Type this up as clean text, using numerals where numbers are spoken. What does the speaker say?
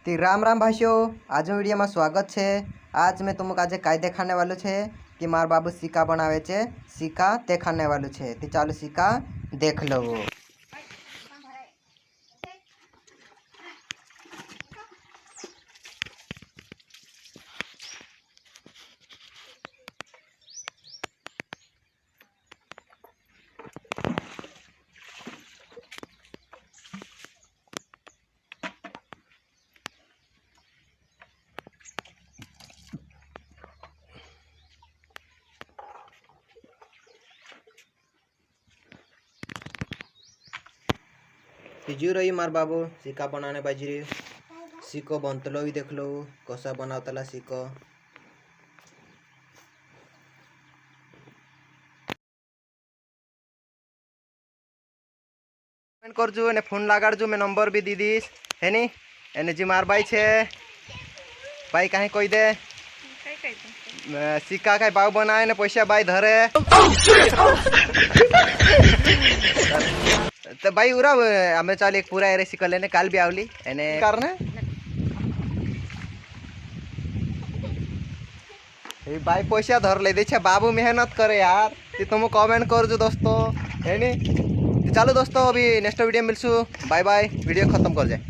तो राम राम भाइयों, आज वीडियो में स्वागत है। आज मैं तुमको आज काय देखाने वालू छे कि मार बाबू सिक्का बनावे छे, सिक्का देखाने वालू छे। तो चालो सिक्का देख लो। तिजू रही मार बाबू सिक्का बनाने बाजी सिक्को बनतलो भी देख लो कसा बनावतला सिक्को। करजू ने फोन लगाड़जू मैं नंबर भी दी दीस है नी एने जी मार भाई छे भाई कहीं कोई दे सिक्का कहीं बाव बनाए ने पैसा भाई धरे तो भाई उरा हमें चल एक पूरा एरे सिक्का लेने काल भी आवली एने करने भाई पैसा धर ले दे बाबू मेहनत करे यार। तुम कमेंट कर जो दोस्तों है नी। चलो दोस्तों अभी नेक्स्ट वीडियो मिलसू। बाय बाय, वीडियो खत्म कर जाए।